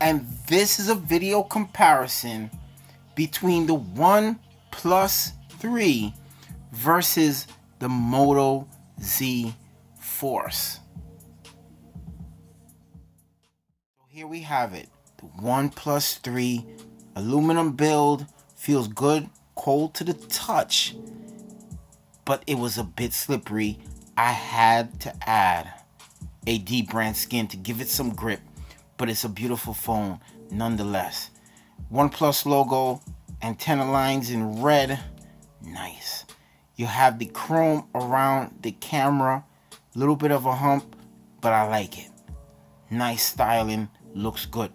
And this is a video comparison between the OnePlus 3 versus the Moto Z Force. So here we have it. The OnePlus 3 aluminum build feels good, cold to the touch, but it was a bit slippery. I had to add a deep brand skin to give it some grip, but it's a beautiful phone nonetheless. OnePlus logo, antenna lines in red, nice. You have the chrome around the camera, little bit of a hump, but I like it. Nice styling, looks good.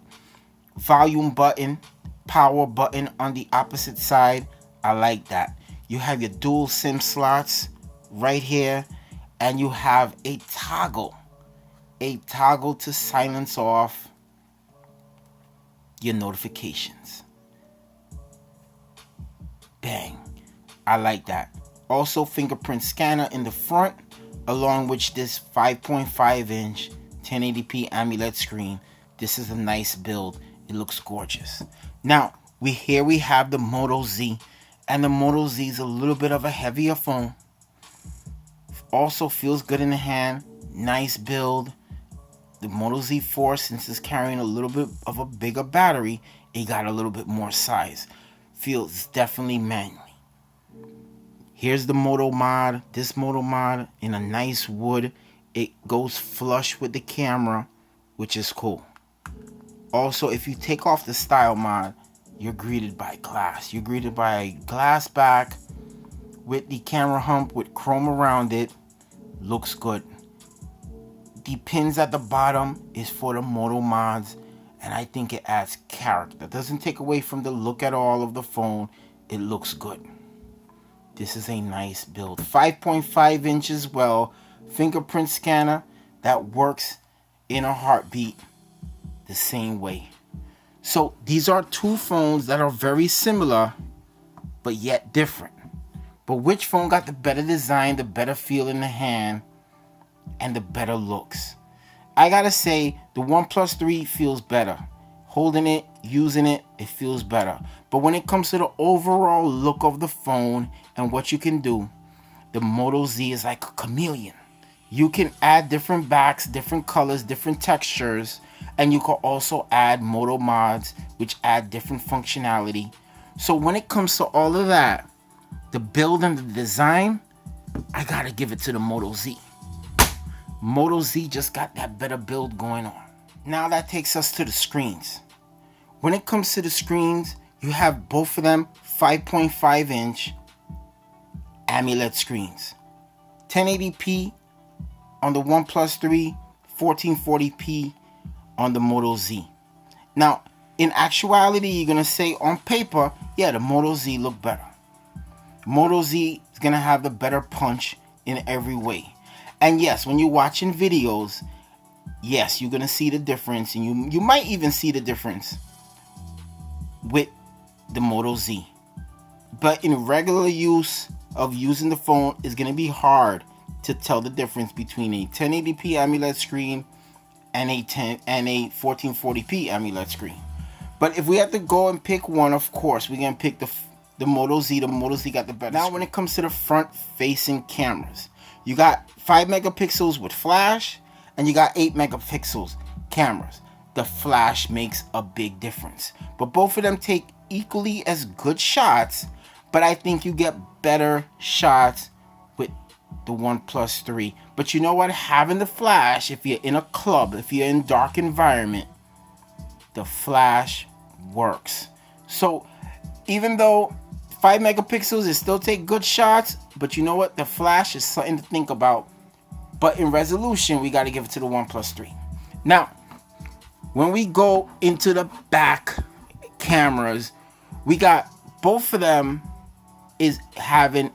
Volume button, power button on the opposite side, I like that. You have your dual SIM slots right here, and you have a toggle to silence off your notifications. Bang, I like that. Also fingerprint scanner in the front, along with this 5.5 inch 1080p AMOLED screen. This is a nice build. It looks gorgeous. Now, here we have the Moto Z, and the Moto Z is a little bit of a heavier phone. Also feels good in the hand. Nice build. The Moto Z Force, since it's carrying a little bit of a bigger battery, it got a little bit more size. Feels definitely manly. Here's the Moto Mod. This Moto Mod in a nice wood. It goes flush with the camera, which is cool. Also, if you take off the Style Mod, you're greeted by glass. You're greeted by a glass back with the camera hump with chrome around it. Looks good. The pins at the bottom is for the Moto Mods, and I think it adds character. Doesn't take away from the look at all of the phone. It looks good. This is a nice build. 5.5 inches well. Fingerprint scanner that works in a heartbeat the same way. So these are two phones that are very similar, but yet different. But which phone got the better design, the better feel in the hand, and the better looks? I gotta say, the OnePlus 3 feels better. Holding it, using it, it feels better. But when it comes to the overall look of the phone and what you can do, the Moto Z is like a chameleon. You can add different backs, different colors, different textures, and you can also add Moto Mods, which add different functionality. So when it comes to all of that, the build and the design, I gotta give it to the Moto Z. Moto Z just got that better build going on. Now that takes us to the screens. When it comes to the screens, you have both of them 5.5 inch AMOLED screens. 1080p on the OnePlus 3, 1440p on the Moto Z. Now, in actuality, you're gonna say on paper, yeah, the Moto Z look better. Moto Z is gonna have the better punch in every way. And yes, when you're watching videos, yes, you're gonna see the difference, and you might even see the difference with the Moto Z. But in regular use of using the phone, it's gonna be hard to tell the difference between a 1080p AMOLED screen and a 1440p AMOLED screen. But if we have to go and pick one, of course, we're gonna pick the Moto Z. The Moto Z got the better. Now, when it comes to the front-facing cameras, you got 5 megapixels with flash, and you got 8 megapixels cameras. The flash makes a big difference. But both of them take equally as good shots, but I think you get better shots with the OnePlus 3. But you know what? Having the flash, if you're in a club, if you're in a dark environment, the flash works. So even though 5 megapixels, it still take good shots, but you know what? The flash is something to think about. But in resolution, we got to give it to the OnePlus 3. Now, when we go into the back cameras, we got both of them is having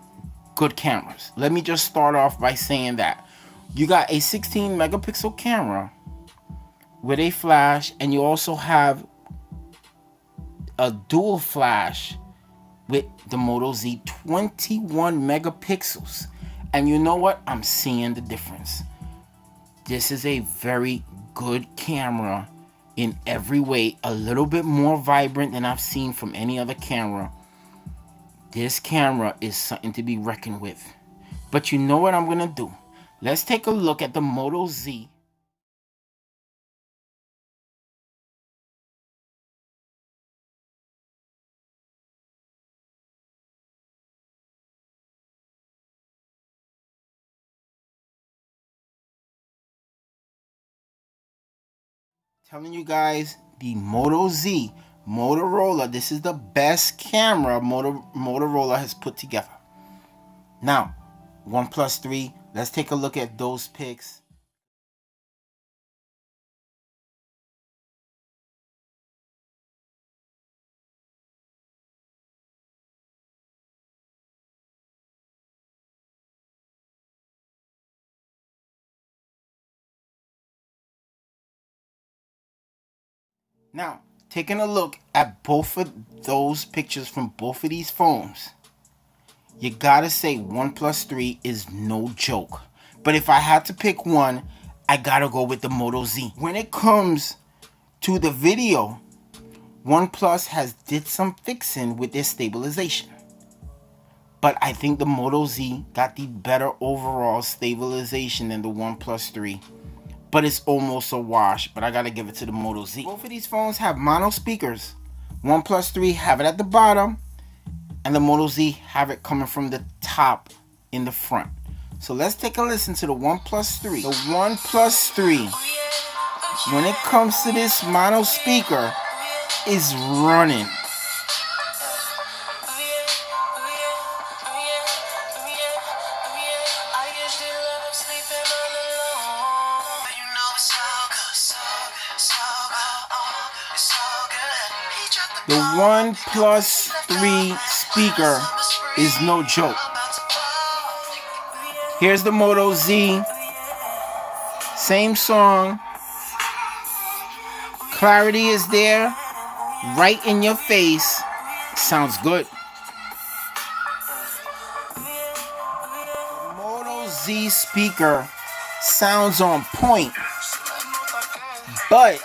good cameras. Let me just start off by saying that. You got a 16 megapixel camera with a flash, and you also have a dual flash with the Moto Z, 21 megapixels. And you know what? I'm seeing the difference. This is a very good camera in every way, a little bit more vibrant than I've seen from any other camera. This camera is something to be reckoned with. But you know what I'm gonna do? Let's take a look at the Moto Z. Telling you guys, the Moto Z, Motorola, this is the best camera Motorola has put together. Now, OnePlus 3, let's take a look at those pics. Now, taking a look at both of those pictures from both of these phones, you gotta say OnePlus 3 is no joke. But if I had to pick one, I gotta go with the Moto Z. When it comes to the video, OnePlus has did some fixing with their stabilization. But I think the Moto Z got the better overall stabilization than the OnePlus 3. But it's almost a wash, but I gotta give it to the Moto Z. Both of these phones have mono speakers. OnePlus 3 have it at the bottom, and the Moto Z have it coming from the top in the front. So let's take a listen to the OnePlus 3. The OnePlus 3, when it comes to this mono speaker, is running. The OnePlus 3 speaker is no joke. Here's the Moto Z. Same song. Clarity is there. Right in your face. Sounds good. The Moto Z speaker sounds on point. But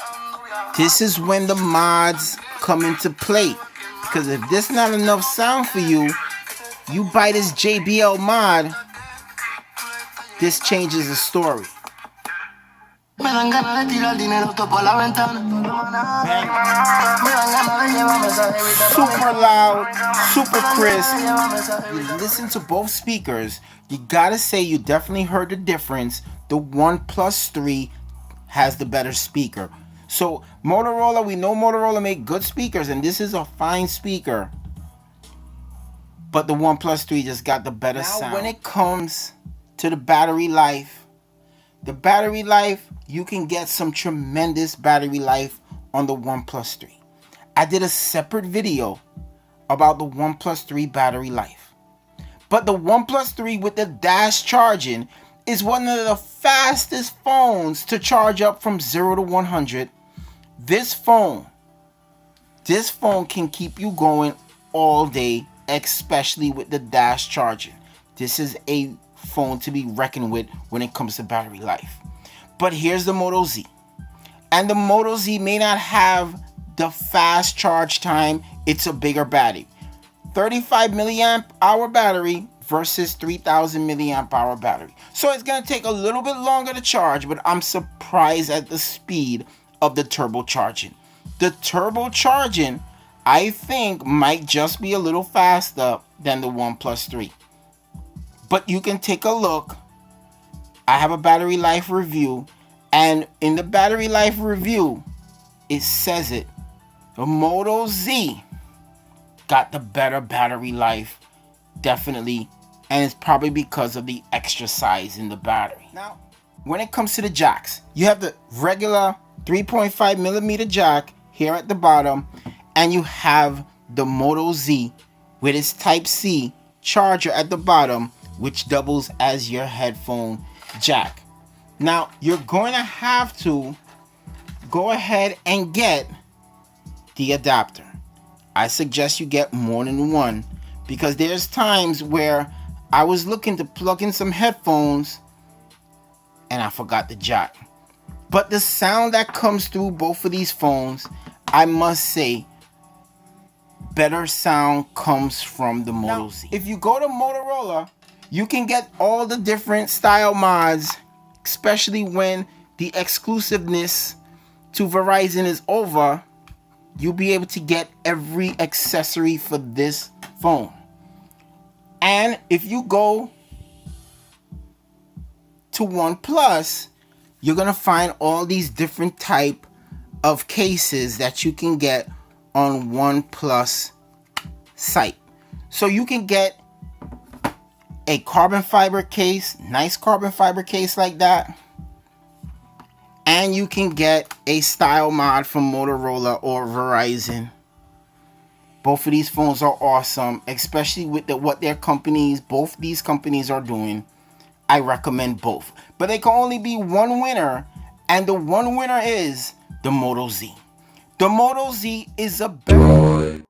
this is when the mods come into play. Because if this not enough sound for you, you buy this JBL mod, this changes the story. Super loud, super crisp. You listen to both speakers, you gotta say you definitely heard the difference. The OnePlus 3 has the better speaker. So Motorola, we know Motorola make good speakers, and this is a fine speaker. But the OnePlus 3 just got the better sound. When it comes to the battery life, you can get some tremendous battery life on the OnePlus 3. I did a separate video about the OnePlus 3 battery life. But the OnePlus 3 with the dash charging is one of the fastest phones to charge up from 0 to 100. This phone can keep you going all day, especially with the dash charging. This is a phone to be reckoned with when it comes to battery life. But here's the Moto Z. And the Moto Z may not have the fast charge time. It's a bigger battery. 35 milliamp hour battery versus 3000 milliamp hour battery. So it's going to take a little bit longer to charge, but I'm surprised at the speed of the turbocharging. The turbocharging, I think, might just be a little faster than the OnePlus 3. But you can take a look. I have a battery life review, and in the battery life review, it says it. The Moto Z got the better battery life, definitely, and it's probably because of the extra size in the battery. Now, when it comes to the jacks, you have the regular 3.5 millimeter jack here at the bottom, and you have the Moto Z with its Type-C charger at the bottom, which doubles as your headphone jack. Now, you're going to have to go ahead and get the adapter. I suggest you get more than one, because there's times where I was looking to plug in some headphones and I forgot the jack. But the sound that comes through both of these phones, I must say, better sound comes from the Moto Z. If you go to Motorola, you can get all the different style mods, especially when the exclusiveness to Verizon is over. You'll be able to get every accessory for this phone. And if you go to OnePlus, you're going to find all these different type of cases that you can get on OnePlus site. So you can get a carbon fiber case, nice carbon fiber case like that. And you can get a style mod from Motorola or Verizon. Both of these phones are awesome, especially with what both these companies are doing. I recommend both. But there can only be one winner, and the one winner is the Moto Z. The Moto Z is a better